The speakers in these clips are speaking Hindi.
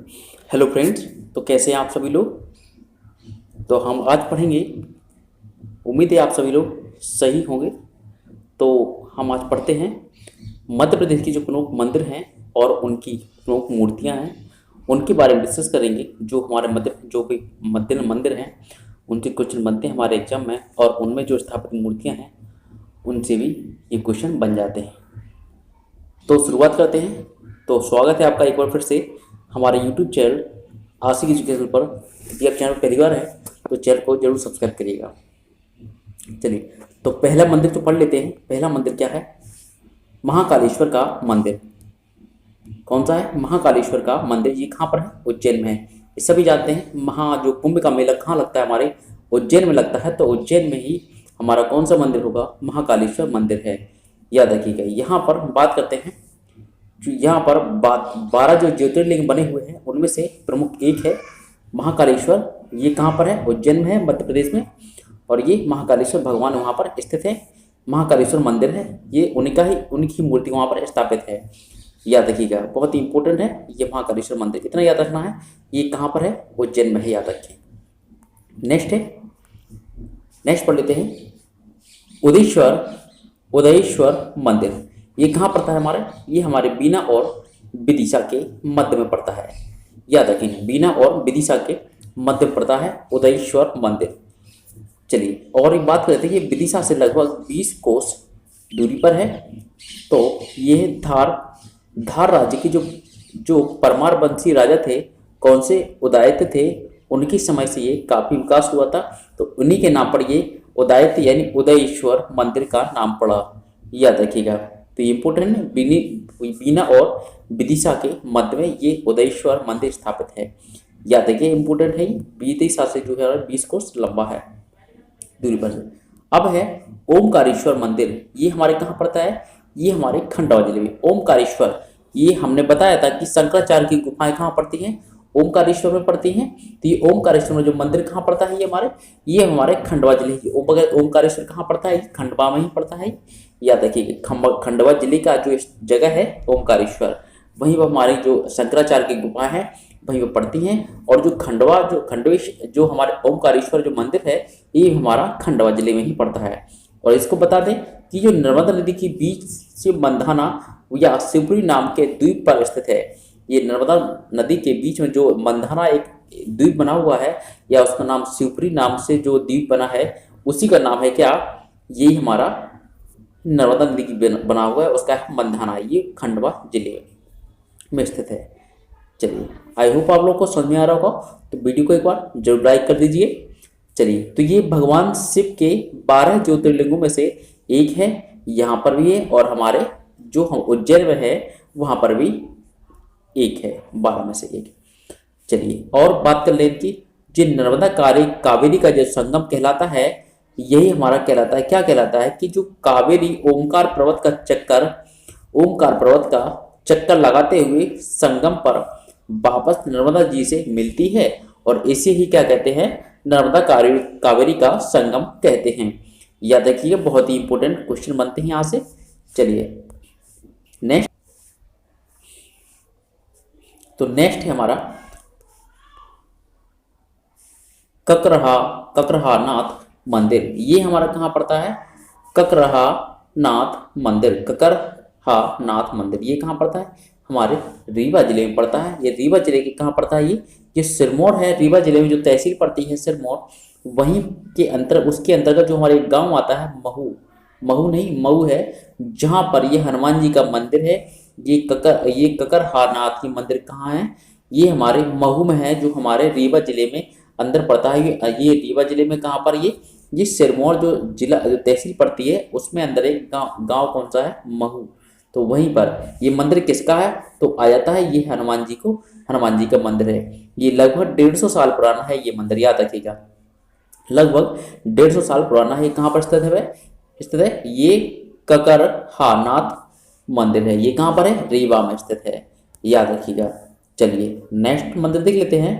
Hello friends. तो कैसे हैं आप सभी लोग। तो हम आज पढ़ेंगे। उम्मीद है आप सभी लोग सही होंगे। तो हम आज पढ़ते हैं मध्य प्रदेश की जो प्रमुख मंदिर हैं और उनकी प्रमुख मूर्तियां हैं उनके बारे में डिस्कस करेंगे। जो हमारे मध्य जो भी मध्य मंदिर हैं उनके क्वेश्चन बनते हैं हमारे एग्जाम में, और उनमें जो स्थापित मूर्तियां हैं उनसे भी ये क्वेश्चन बन जाते हैं। तो शुरुआत करते हैं। तो स्वागत है आपका एक बार फिर से हमारे यूट्यूब चैनल आशिक एजुकेशन पर। यदि आप चैनल पहली बार है तो चैनल को जरूर सब्सक्राइब करिएगा। चलिए, तो पहला मंदिर तो पढ़ लेते हैं। पहला मंदिर क्या है? महाकालेश्वर का मंदिर। कौन सा है? महाकालेश्वर का मंदिर। ये कहाँ पर है? उज्जैन में है। ये सभी जानते हैं। जो कुंभ का मेला कहाँ लगता है? हमारे उज्जैन में लगता है। तो उज्जैन में ही हमारा कौन सा मंदिर होगा? महाकालेश्वर मंदिर है। याद रखिएगा। यहाँ पर बात करते हैं। जो यहाँ पर 12 जो ज्योतिर्लिंग बने हुए हैं उनमें से प्रमुख एक है महाकालेश्वर। ये कहाँ पर है? उज्जैन में है, मध्य प्रदेश में। और ये महाकालेश्वर भगवान वहाँ पर स्थित है। महाकालेश्वर मंदिर है ये, उनकी मूर्ति वहाँ पर स्थापित है। याद रखिएगा, बहुत ही इंपॉर्टेंट है ये महाकालेश्वर मंदिर। इतना याद रखना है। ये कहाँ पर है? उज्जैन में है। याद रखिए। नेक्स्ट पढ़ लेते हैं। उदयेश्वर मंदिर। ये कहाँ पड़ता है हमारे? ये हमारे बीना और विदिशा के मध्य में पड़ता है। याद रखें, बीना और विदिशा के मध्य में पड़ता है उदयेश्वर मंदिर। चलिए, और एक बात करते हैं। ये विदिशा से लगभग 20 कोस दूरी पर है। तो ये धार राज्य के जो परमार वंशी राजा थे, कौन से? उदयित थे। उनके समय से ये काफी विकास हुआ था। तो उन्हीं के नाम पर ये उदयित यानी उदयेश्वर मंदिर का नाम पड़ा। याद रखिएगा। तो ये इंपोर्टेंट है। बीना और विदिशा के मध्य में ये उदयेश्वर मंदिर स्थापित है। याद रखिए, इंपोर्टेंट है। विदिशा से जो है 20 कोस लंबा है दूरी पर से। अब है ओमकारेश्वर मंदिर। ये हमारे कहाँ पड़ता है? ये हमारे खंडवा जिले में। ओमकारेश्वर, ये हमने बताया था कि शंकराचार्य की गुफाएं कहाँ पड़ती हैं? ओमकारेश्वर में पड़ती हैं। तो ये ओमकारेश्वर में जो मंदिर कहाँ पड़ता है? ये हमारे खंडवा जिले की। ओमकारेश्वर कहाँ पड़ता है? खंडवा में ही पड़ता है। याद रखिए, खंडवा जिले का जो जगह है ओमकारेश्वर, वहीं पर हमारी जो शंकराचार्य की गुफा है वहीं पर पड़ती हैं। और जो हमारे ओमकारेश्वर जो मंदिर है ये हमारा खंडवा जिले में ही पड़ता है। और इसको बता दें कि जो नर्मदा नदी के बीच से मंधाना या शिवपुरी नाम के द्वीप पर स्थित है। ये नर्मदा नदी के बीच में जो मंधाना एक द्वीप बना हुआ है, या उसका नाम शिवपुरी नाम से जो द्वीप बना है उसी का नाम है क्या? ये हमारा नर्मदा नदी की बना हुआ है, उसका है मंधाना। ये खंडवा जिले में स्थित है। चलिए, आई होप आप लोग को समझ में आ रहा होगा। तो वीडियो को एक बार जरूर लाइक कर दीजिए। चलिए, तो ये भगवान शिव के 12 ज्योतिर्लिंगों में से एक है। यहाँ पर भी है, और हमारे जो हम उज्जैन में है वहाँ पर भी एक है, 12 में से एक। चलिए, और बात कर लें कि जो नर्मदा कावेरी का जो संगम कहलाता है, यही हमारा कहलाता है। क्या कहलाता है? कि जो कावेरी ओमकार पर्वत का चक्कर लगाते हुए संगम पर वापस नर्मदा जी से मिलती है, और इसे ही क्या कहते हैं? नर्मदा कावेरी का संगम कहते हैं। याद रखिए, बहुत ही इंपॉर्टेंट क्वेश्चन बनते हैं यहाँ से। चलिए, नेक्स्ट है हमारा ककरहा नाथ मंदिर। ये हमारा कहाँ पड़ता है? ककरहा नाथ मंदिर। ये कहाँ पड़ता है? हमारे रीवा जिले में पड़ता है। ये रीवा जिले के कहाँ पड़ता है? ये सिरमौर है। रीवा जिले में जो तहसील पड़ती है सिरमौर, वहीं के उसके अंतर्गत जो हमारे गांव आता है मऊ है, जहाँ पर ये हनुमान जी का मंदिर है। ये ककरहा नाथ की मंदिर कहाँ है? ये हमारे महू में है, जो हमारे रीवा जिले में अंदर पड़ता है। ये रीवा जिले में कहाँ पर? ये सिरमौर जो जिला जो तहसील पड़ती है उसमें अंदर एक गांव कौन सा है? महू। तो वहीं पर ये मंदिर किसका है? तो आ जाता है, ये हनुमान जी का मंदिर है। ये लगभग 150 साल पुराना है ये मंदिर। याद रखिएगा, लगभग 150 साल पुराना है। कहाँ पर स्थित है? ये ककरहा नाथ मंदिर है। ये कहाँ पर है? रीवा में स्थित है। याद रखिएगा। चलिए, नेक्स्ट मंदिर देख लेते हैं।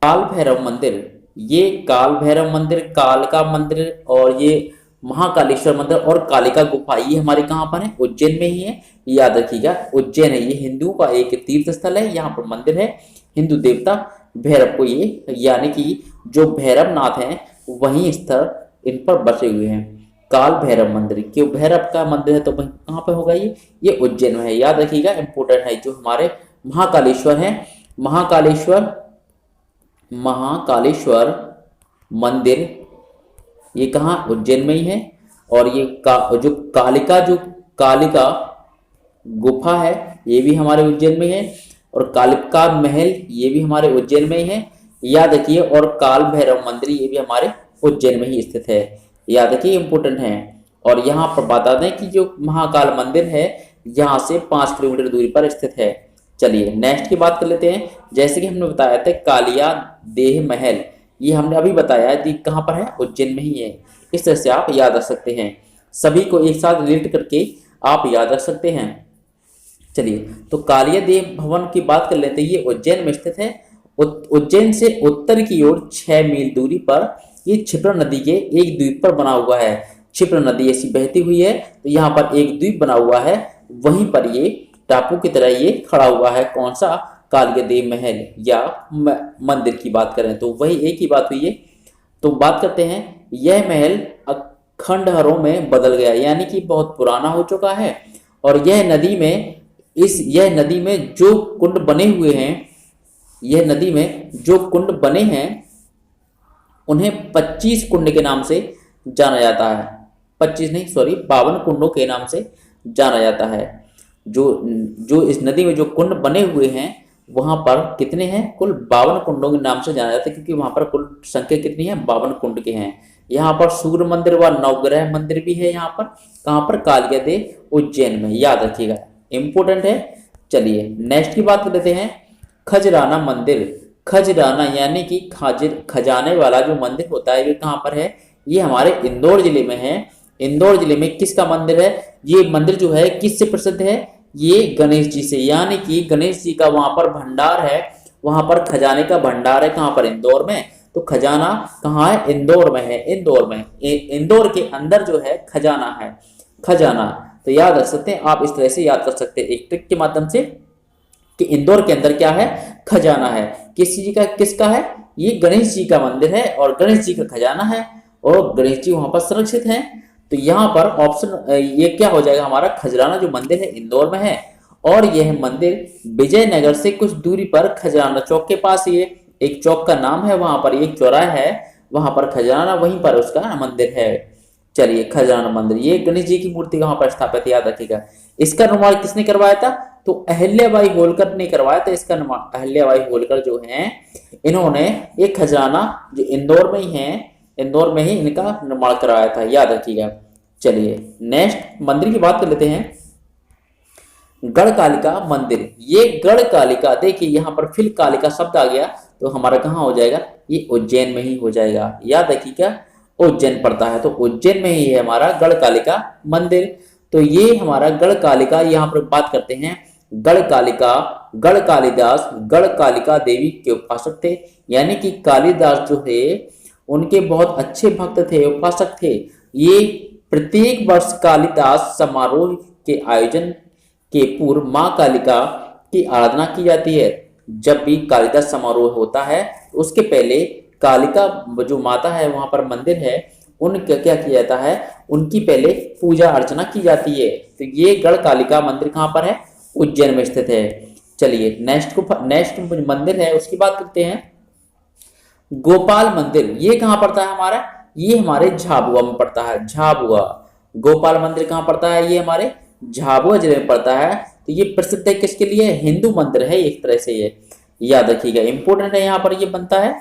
काल भैरव मंदिर। ये काल भैरव मंदिर काल का मंदिर, और ये महाकालेश्वर मंदिर और कालिका गुफा ये हमारे कहाँ पर है, उज्जैन में ही है। याद रखिएगा उज्जैन है ये हिंदुओं का एक तीर्थ स्थल है, यहाँ पर मंदिर है हिंदू देवता भैरव को, ये यानी कि जो भैरवनाथ हैं वही स्थल इन पर बसे हुए हैं। काल भैरव मंदिर, क्यों भैरव का मंदिर है तो वही कहाँ पे होगा, ये उज्जैन में है। याद रखिएगा इंपोर्टेंट है। जो हमारे महाकालेश्वर है, महाकालेश्वर मंदिर ये कहाँ, उज्जैन में ही है। और ये जो कालिका गुफा है ये भी हमारे उज्जैन में है। और कालिका महल ये भी हमारे उज्जैन में ही है। याद रखिए, और काल भैरव मंदिर ये भी हमारे उज्जैन में ही स्थित है। याद रखिए इंपोर्टेंट है। और यहाँ पर बता दें कि जो महाकाल मंदिर है यहाँ से 5 किलोमीटर दूरी पर स्थित है। चलिए नेक्स्ट की बात कर लेते हैं। जैसे कि हमने बताया था कालिया देह महल, ये हमने अभी बताया कि कहाँ पर है, उज्जैन में ही है। इस तरह से आप याद रख सकते हैं, सभी को एक साथ रिलेट करके आप याद रख सकते हैं। चलिए तो कालिया देव भवन की बात कर लेते हैं। ये उज्जैन में स्थित है। उज्जैन से उत्तर की ओर 6 मील दूरी पर ये क्षिप्रा नदी के एक द्वीप पर बना हुआ है। क्षिप्रा नदी ऐसी बहती हुई है तो यहाँ पर एक द्वीप बना हुआ है, वहीं पर ये टापू की तरह ये खड़ा हुआ है। कौन सा, कालिया देव महल या मंदिर की बात करें तो वही एक ही बात हुई है। तो बात करते हैं, यह महल खंडहरों में बदल गया, यानी कि बहुत पुराना हो चुका है। और यह नदी में जो कुंड बने हुए हैं, यह नदी में जो कुंड बने हैं उन्हें 25 कुंड के नाम से जाना जाता है। 52 कुंडों के नाम से जाना जाता है। जो इस नदी में जो कुंड बने हुए हैं वहां पर कितने हैं, कुल 52 कुंडों के नाम से जाना जाता है, क्योंकि वहां पर कुल संख्या कितनी है, 52 कुंड के हैं। यहाँ पर सूर्य मंदिर व नवग्रह मंदिर भी है। यहाँ पर कहाँ पर, कालिया देव उज्जैन में। याद रखिएगा इंपोर्टेंट है। चलिए नेक्स्ट की बात कर लेते हैं, खजराना मंदिर। खजराना यानी कि खजाने वाला जो मंदिर होता है ये कहाँ पर है, ये हमारे इंदौर जिले में है। इंदौर जिले में किसका मंदिर है, ये मंदिर जो है किससे प्रसिद्ध है, ये गणेश जी से, यानी कि गणेश जी का वहां पर भंडार है, वहां पर खजाने का भंडार है। कहां पर, इंदौर में। तो खजाना कहाँ है, इंदौर में है। इंदौर के अंदर जो है खजाना है, खजाना। तो याद रख सकते हैं आप, इस तरह से याद कर सकते हैं एक ट्रिक के माध्यम से कि इंदौर के अंदर क्या है, खजाना है। किसका है, ये गणेश जी का मंदिर है और गणेश जी का खजाना है और गणेश जी वहां पर सुरक्षित हैं। तो यहाँ पर ऑप्शन ये क्या हो जाएगा हमारा, खजराना जो मंदिर है इंदौर में है। और यह मंदिर विजयनगर से कुछ दूरी पर खजराना चौक के पास, ये एक चौक का नाम है, वहां पर एक चौराहा है, वहां पर खजराना, वहीं पर उसका मंदिर है। चलिए खजराना मंदिर, ये गणेश जी की मूर्ति वहां पर स्थापित, याद रखिएगा। इसका निर्माण किसने करवाया था, तो अहिल्याबाई होलकर ने करवाया था इसका निर्माण। अहिल्याबाई होलकर जो हैं इन्होंने एक खजराना जो इंदौर में ही है, इंदौर में ही इनका निर्माण कराया था, याद रखिएगा। चलिए नेक्स्ट मंदिर की बात कर लेते हैं, गढ़कालिका मंदिर। ये गढ़कालिका, देखिए यहाँ पर फिर कालिका शब्द आ गया तो हमारा कहाँ हो जाएगा, ये उज्जैन में ही हो जाएगा। याद रखिएगा उज्जैन पड़ता है, तो उज्जैन में ही है हमारा गढ़कालिका मंदिर। तो ये हमारा गढ़कालिका, यहाँ पर बात करते हैं गढ़कालिका, गढ़ कालिदास गढ़कालिका देवी के उपासक थे, यानी कि कालिदास जो है उनके बहुत अच्छे भक्त थे, उपासक थे। ये प्रत्येक वर्ष कालिदास समारोह के आयोजन के पूर्व माँ कालिका की आराधना की जाती है। जब भी कालिदास समारोह होता है उसके पहले कालिका जो माता है वहां पर मंदिर है, उनका क्या किया जाता है, उनकी पहले पूजा अर्चना की जाती है। तो ये गढ़ कालिका मंदिर कहाँ पर है, उज्जैन में स्थित है। चलिए नेक्स्ट मंदिर है उसकी बात करते हैं, गोपाल मंदिर। ये कहाँ पड़ता है हमारा, ये हमारे झाबुआ में पड़ता है, झाबुआ। गोपाल मंदिर कहाँ पड़ता है, ये हमारे झाबुआ जिले में पड़ता है। तो ये प्रसिद्ध है किसके लिए, हिंदू मंदिर है एक तरह से, ये याद रखिएगा इंपोर्टेंट है। यहाँ पर ये बनता है,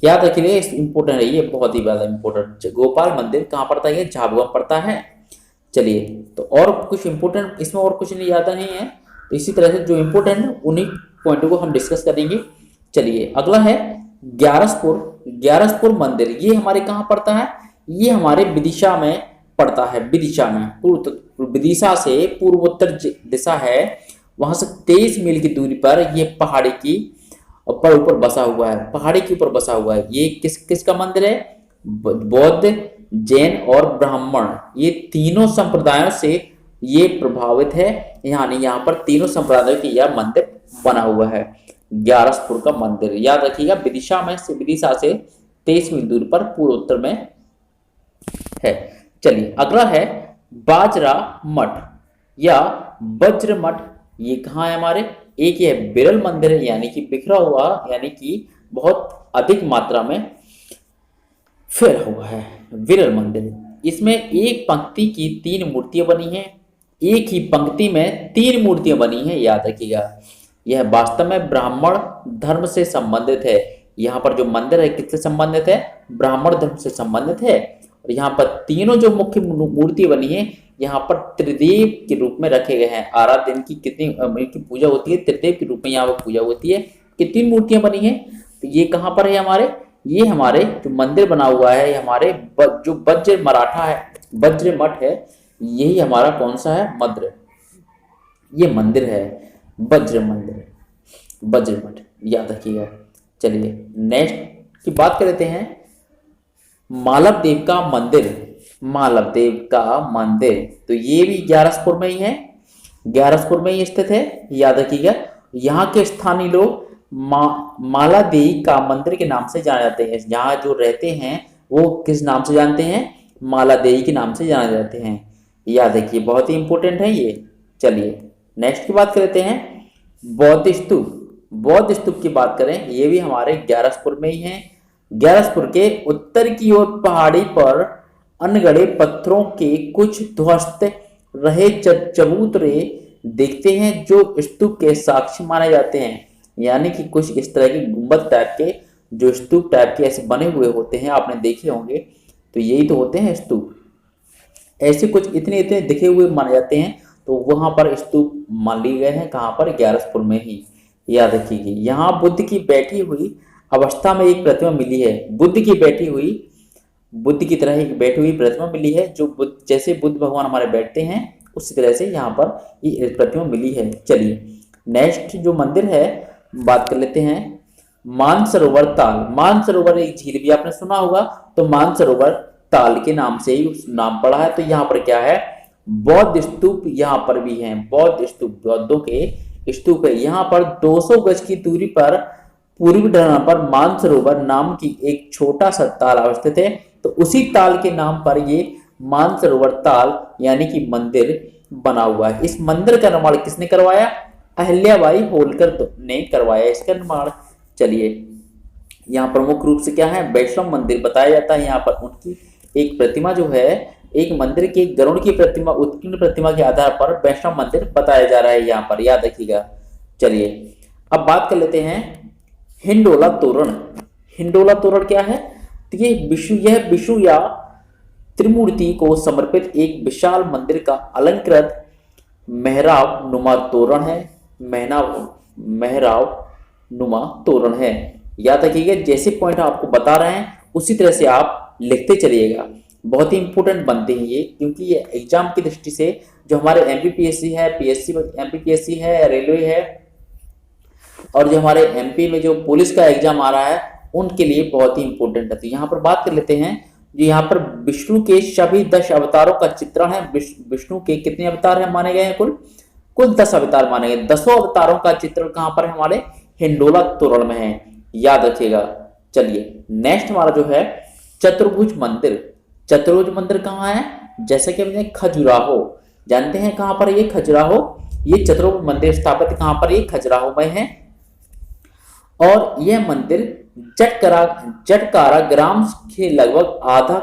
याद रखिए इंपोर्टेंट है, ये बहुत ही ज्यादा इंपोर्टेंट। गोपाल मंदिर कहाँ पड़ता है, ये झाबुआ में पड़ता है। चलिए तो और कुछ इंपोर्टेंट इसमें और कुछ नहीं याद नहीं है, तो इसी तरह से जो इंपोर्टेंट है उन्हीं पॉइंटों को हम डिस्कस करेंगे। चलिए अगला है ग्यारसपुर मंदिर। ये हमारे कहाँ पड़ता है, ये हमारे विदिशा में पड़ता है, विदिशा में, विदिशा से पूर्वोत्तर दिशा है, वहां से 23 मील की दूरी पर ये पहाड़ी की ऊपर बसा हुआ है, पहाड़ी के ऊपर बसा हुआ है। ये किसका मंदिर है, बौद्ध जैन और ब्राह्मण, ये तीनों संप्रदायों से ये प्रभावित है। यानी यहाँ पर तीनों संप्रदायों की यह मंदिर बना हुआ है। ग्यारसपुर का मंदिर याद रखिएगा, विदिशा से 23 मील दूर पर पूर्व उत्तर में है। चलिए अगला है बाजरा मठ या वज्र मठ। ये कहाँ है हमारे, एक ये विरल मंदिर है, यानी कि बिखरा हुआ, यानी कि बहुत अधिक मात्रा में फैला हुआ है विरल मंदिर। इसमें एक पंक्ति की 3 मूर्तियां बनी हैं, एक ही पंक्ति में 3 मूर्तियां बनी हैं, याद रखिएगा। यह वास्तव में ब्राह्मण धर्म से संबंधित है। यहाँ पर जो मंदिर है किससे संबंधित है, ब्राह्मण धर्म से संबंधित है। और यहाँ पर तीनों जो मुख्य मूर्ति बनी है यहाँ पर त्रिदेव के रूप में रखे गए हैं। आराध्य दिन की कितनी पूजा होती है, त्रिदेव के रूप में यहाँ पर पूजा होती है। कितनी मूर्तियां बनी है, तो ये कहाँ पर है हमारे, ये हमारे जो मंदिर बना हुआ है हमारे जो वज्र मराठा है, वज्र मठ है, यही हमारा कौन सा है, मद्र, ये मंदिर है वज्र मंदिर, वज्र मठ, याद रखिएगा। चलिए नेक्स्ट की बात कर लेते हैं, मालव देव का मंदिर। मालव देव का मंदिर तो ये भी ग्यारसपुर में ही है, ग्यारसपुर में ही स्थित है, याद रखिएगा। यहाँ के स्थानीय लोग माला देवी का मंदिर के नाम से जाने जाते हैं। यहाँ जो रहते हैं वो किस नाम से जानते हैं, माला देवी के नाम से जाने जाते हैं, याद रखिए, बहुत ही इंपॉर्टेंट है ये। चलिए नेक्स्ट की बात करते हैं, बौद्ध स्तूप। बौद्ध स्तूप की बात करें, ये भी हमारे ग्यारसपुर में ही है। ग्यारसपुर के उत्तर की ओर पहाड़ी पर अनगढ़े पत्थरों के कुछ ध्वस्त रहे चबूतरे देखते हैं जो स्तूप के साक्षी माने जाते हैं। यानी कि कुछ इस तरह के गुंबद टाइप के, जो स्तूप टाइप के ऐसे बने हुए होते हैं, आपने देखे होंगे, तो यही तो होते हैं स्तूप। ऐसे कुछ इतने इतने दिखे हुए माने जाते हैं, तो वहां पर स्तूप मान लिए गए हैं, कहां पर, ग्यारसपुर में ही, याद रखिएगा। यहाँ बुद्ध की बैठी हुई अवस्था में एक प्रतिमा मिली है, बुद्ध की बैठी हुई, बुद्ध की तरह एक बैठी हुई प्रतिमा मिली है, जो बुद्ध जैसे बुद्ध भगवान हमारे बैठते हैं उसी तरह से यहाँ पर ये प्रतिमा मिली है। चलिए नेक्स्ट जो मंदिर है बात कर लेते हैं, मानसरोवर ताल। मानसरोवर एक झील भी आपने सुना होगा, तो मानसरोवर ताल के नाम से ही नाम पड़ा है। तो यहाँ पर क्या है, बौद्ध स्तूप यहाँ पर भी हैं, बौद्ध स्तूप, बौद्धों के स्तूप है। यहाँ पर 200 गज की दूरी पर पूर्वी ढलान पर मानसरोवर नाम की एक छोटा सा ताल अवस्थित है। तो उसी ताल के नाम पर ये मानसरोवर ताल यानी कि मंदिर बना हुआ है। इस मंदिर का निर्माण किसने करवाया, अहिल्याबाई होलकर ने करवाया इसका निर्माण। चलिए यहाँ प्रमुख रूप से क्या है, वैष्णव मंदिर बताया जाता है। यहाँ पर उनकी एक प्रतिमा जो है, एक मंदिर की गरुड़ की प्रतिमा, उत्कीर्ण प्रतिमा के आधार पर वैष्णव मंदिर बताया जा रहा है यहाँ पर, याद रखिएगा। चलिए अब बात कर लेते हैं हिंडोला तोरण। हिंडोला तोरण क्या है, तो यह विष्णु या त्रिमूर्ति को समर्पित एक विशाल मंदिर का अलंकृत मेहराब नुमा तोरण है, मेहराब नुमा तोरण है, याद रखिएगा। जैसे पॉइंट आपको बता रहे हैं उसी तरह से आप लिखते चलिएगा, बहुत ही इंपॉर्टेंट बनते हैं ये, क्योंकि ये एग्जाम की दृष्टि से जो हमारे एमपीपीएससी है, पीएससी एमपीपीएससी है, रेलवे है, और जो हमारे एमपी में जो पुलिस का एग्जाम आ रहा है उनके लिए बहुत ही इंपॉर्टेंट है। तो यहाँ पर बात कर लेते हैं, जो यहाँ पर विष्णु के सभी 10 अवतारों का चित्रण है। विष्णु के कितने अवतार है माने गए हैं, कुल 10 अवतार माने गए। 10 अवतारों का चित्रण कहां पर है, हमारे हिंडोला तोरण में है, याद रखिएगा। चलिए नेक्स्ट हमारा जो है चतुर्भुज मंदिर। चतुर्भुज मंदिर कहाँ है, जैसे कि हमने खजुराहो, जानते हैं कहां पर ये खजुराहो, ये चतुर्भुज मंदिर स्थापित कहां पर, ये खजुराहो में है। और यह मंदिर जटकारा ग्राम के लगभग आधा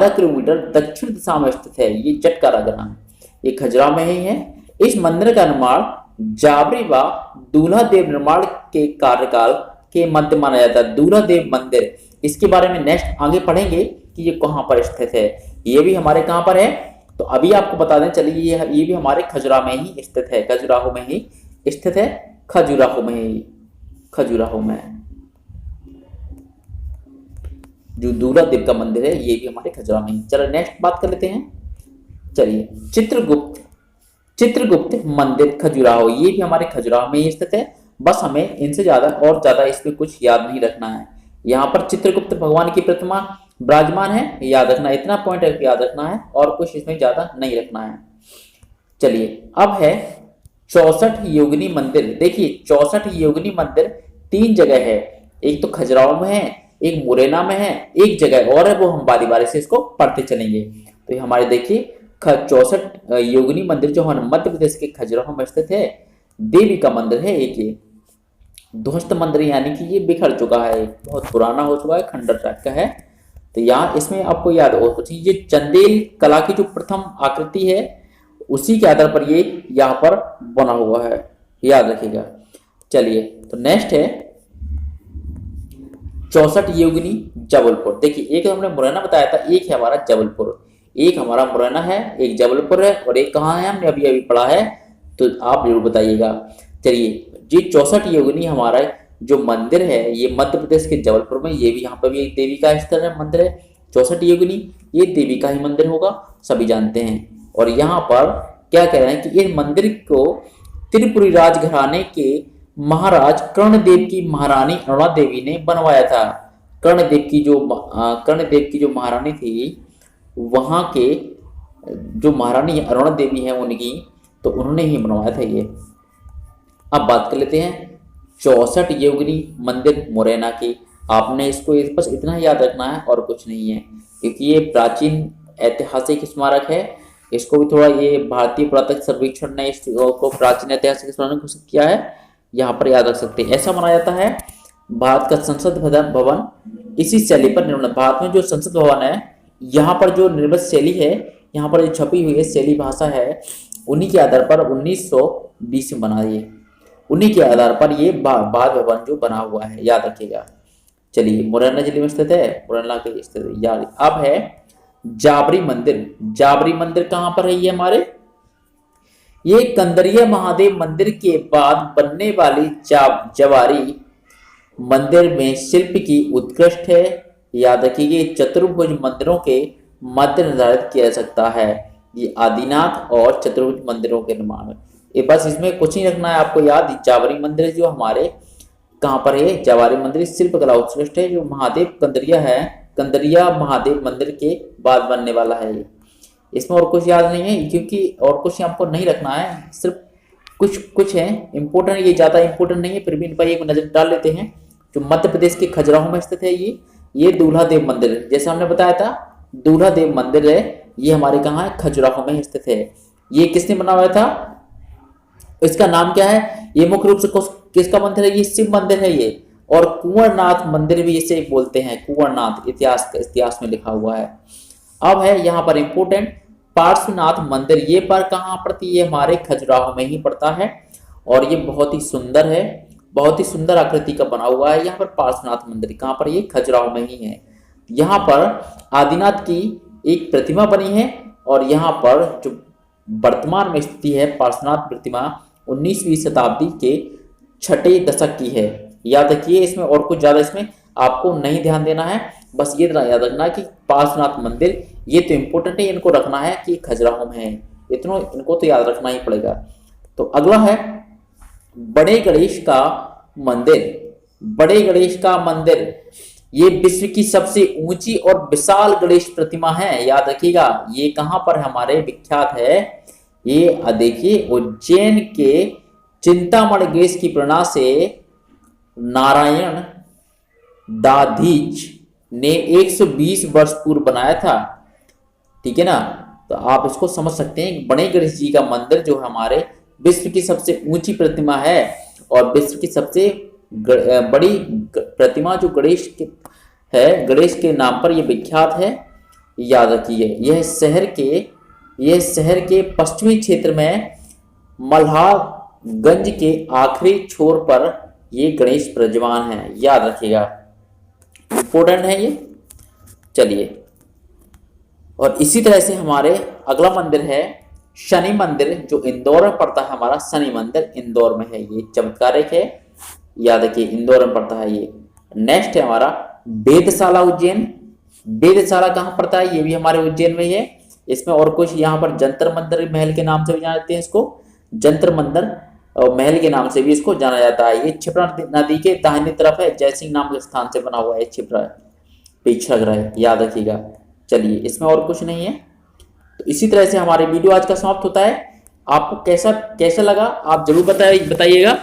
किलोमीटर दक्षिण दिशा में स्थित है। ये जटकारा ग्राम, ये खजुराहो में ही है। इस मंदिर का निर्माण जाबरी व दूल्हा देव निर्माण के कार्यकाल के मध्य माना जाता है। दूल्हा देव मंदिर, इसके बारे में नेक्स्ट आगे पढ़ेंगे कि ये कहां पर स्थित है। ये भी हमारे कहां पर है, तो अभी आपको बता दें, चलिए ये भी हमारे खजुराहो में ही स्थित है, खजुराहो में ही स्थित है, खजुराहो में ही, खजुराहो में जो दूल्हा देव का मंदिर है ये भी हमारे खजुराहो में ही। चलो नेक्स्ट बात कर लेते हैं। चलिए चित्रगुप्त मंदिर खजुराहो, ये भी हमारे खजुराहो में ही स्थित है। बस हमें इनसे ज्यादा इसमें कुछ याद नहीं रखना है। यहाँ पर चित्रगुप्त भगवान की प्रतिमा विराजमान है, याद रखना, इतना पॉइंट याद रखना है और कुछ इसमें ज्यादा नहीं रखना है। चलिए अब है 64 योगिनी मंदिर। देखिए 64 योगिनी मंदिर 3 जगह है, एक तो खजुराहो में है, एक मुरैना में है, एक जगह और है, वो हम बारी बारी से इसको पढ़ते चलेंगे। तो ये हमारे देखिए 64 योगिनी मंदिर जो हमारे मध्य प्रदेश के खजुराहो में स्थित है, देवी का मंदिर है एक ये। ध्वस्त मंदिर यानी कि ये बिखर चुका है, बहुत पुराना हो चुका है, खंडर टाइप का है। तो यहाँ इसमें आपको याद हो कुछ, ये चंदेल कला की जो प्रथम आकृति है उसी के आधार पर ये यहाँ पर बना हुआ है, याद रखिएगा। चलिए तो नेक्स्ट है 64 योगिनी जबलपुर। देखिए एक हमने मुरैना बताया था, एक है हमारा जबलपुर, एक हमारा मुरैना है, एक जबलपुर है और एक कहाँ है हमने अभी अभी पढ़ा है, तो आप जरूर बताइएगा। चलिए जी 64 योगिनी हमारा जो मंदिर है ये मध्य प्रदेश के जबलपुर में, ये भी यहाँ पर भी एक देवी का स्थल है, मंदिर है 64 योगिनी, ये देवी का ही मंदिर होगा, सभी जानते हैं। और यहाँ पर क्या कह रहे हैं कि इस मंदिर को त्रिपुरी राजघराने के महाराज कर्णदेव की महारानी अरुणा देवी ने बनवाया था। कर्णदेव की जो महारानी थी, वहां के जो महारानी अरुणा देवी है उनकी, तो उन्होंने ही बनवाया था ये। अब बात कर लेते हैं 64 योगिनी मंदिर मुरैना की। आपने इसको बस इतना याद रखना है और कुछ नहीं है, क्योंकि ये प्राचीन ऐतिहासिक स्मारक है। इसको भी थोड़ा ये भारतीय पुरातत्व सर्वेक्षण ने इसको प्राचीन ऐतिहासिक स्मारक घोषित किया है, यहाँ पर याद रख सकते हैं। ऐसा माना जाता है भारत का संसद भवन इसी शैली पर निर्मित। भारत में जो संसद भवन है यहाँ पर जो निर्मित शैली है, यहाँ पर जो छपी हुई है शैली भाषा है, उन्हीं के आधार पर 1920 में बना, ये उन्हीं के आधार पर ये बाद भवन जो बना हुआ है, याद रखिएगा। चलिए मुरैना जिले में स्थित है, मुरैना के स्थित है यार। अब है जाबरी मंदिर। जाबरी मंदिर कहाँ पर है ये हमारे, ये कंदरिया महादेव मंदिर के बाद बनने वाली जवारी मंदिर में शिल्प की उत्कृष्ट है, याद रखिए। चतुर्भुज मंदिरों के मध्य निर्धारित किया जा सकता है, ये आदिनाथ और चतुर्भुज मंदिरों के निर्माण में। ये बस इसमें कुछ नहीं रखना है आपको याद। जावरी मंदिर जो हमारे कहाँ पर है, जावरी मंदिर शिल्प कला उत्कृष्ट है, जो महादेव कंदरिया है, कंदरिया महादेव मंदिर के बाद बनने वाला है ये। इसमें और कुछ याद नहीं है, क्योंकि और कुछ आपको नहीं रखना है, सिर्फ कुछ है इंपोर्टेंट, ये ज्यादा इंपोर्टेंट नहीं है, फिर भी इन पर एक नजर डाल लेते हैं। जो मध्य प्रदेश के खजुराहो में स्थित है ये दूल्हा देव मंदिर, जैसे हमने बताया था दूल्हा देव मंदिर है, ये हमारे कहाँ है, खजुराहो में स्थित है। ये किसने बनाया था, इसका नाम क्या है, ये मुख्य रूप से किसका मंदिर है, ये शिव मंदिर है ये। और कुंवरनाथ मंदिर भी इसे बोलते हैं, कुंवरनाथ इतिहास में लिखा हुआ है। अब है यहाँ पर इंपोर्टेंट पार्श्वनाथ मंदिर, ये पर कहाँ पड़ती है, ये हमारे खजुराहो में ही पड़ता है और ये बहुत ही सुंदर है, बहुत ही सुंदर आकृति का बना हुआ है। यहाँ पर पार्श्वनाथ मंदिर कहाँ पर, ये खजुराहो में ही है। यहाँ पर आदिनाथ की एक प्रतिमा बनी है और यहाँ पर जो वर्तमान में स्थिति है पार्श्वनाथ प्रतिमा 19वीं शताब्दी के 6ठे दशक की है, याद रखिए। इसमें और कुछ ज्यादा इसमें आपको नहीं ध्यान देना है, बस ये याद रखना कि पार्श्वनाथ मंदिर ये तो इंपोर्टेंट है, इनको रखना है कि खजुराहो में है, इतना इनको तो याद रखना ही पड़ेगा। तो अगला है बड़े गणेश का मंदिर। बड़े गणेश का मंदिर ये विश्व की सबसे ऊंची और विशाल गणेश प्रतिमा है, याद रखिएगा। ये कहां पर हमारे विख्यात है, ये देखिए उज्जैन के चिंतामणि गणेश की प्रेरणा से नारायण दाधीच ने 120 वर्ष पूर्व बनाया था, ठीक है ना। तो आप इसको समझ सकते हैं, बड़े गणेश जी का मंदिर जो हमारे विश्व की सबसे ऊंची प्रतिमा है और विश्व की सबसे बड़ी प्रतिमा जो गणेश के नाम पर यह विख्यात है, याद रखिए। यह शहर के पश्चिमी क्षेत्र में मल्हारगंज के आखिरी छोर पर ये गणेश विराजमान है, याद रखिएगा, इंपोर्टेंट है ये। चलिए और इसी तरह से हमारे अगला मंदिर है शनि मंदिर, जो इंदौर में पड़ता है। हमारा शनि मंदिर इंदौर में है, ये चमत्कारिक है, याद रखिए इंदौर में पड़ता है ये। नेक्स्ट है हमारा वेधशाला उज्जैन। वेधशाला कहाँ पड़ता है, ये भी हमारे उज्जैन में ही है। इसमें और कुछ यहाँ पर जंतर मंतर महल के नाम से भी जानते हैं इसको, जंतर मंतर महल के नाम से भी इसको जाना जाता है। ये क्षिप्रा नदी के दाहिनी तरफ है, जयसिंह नाम के स्थान से बना हुआ है क्षिप्रा। पीछे लग रहा है, याद रखिएगा। चलिए, इसमें और कुछ नहीं है। तो इसी तरह से हमारे वीडियो आज का समाप्त होता है। आपको कैसा कैसा लगा आप जरूर बताइएगा।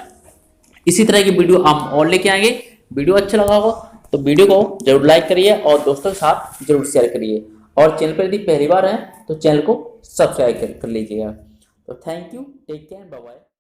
इसी तरह की वीडियो हम और लेके आएंगे। वीडियो अच्छा लगा होगा तो वीडियो को जरूर लाइक करिए और दोस्तों के साथ जरूर शेयर करिए, और चैनल पर यदि पहली बार है तो चैनल को सब्सक्राइब कर लीजिएगा। तो thank you, take care, bye bye.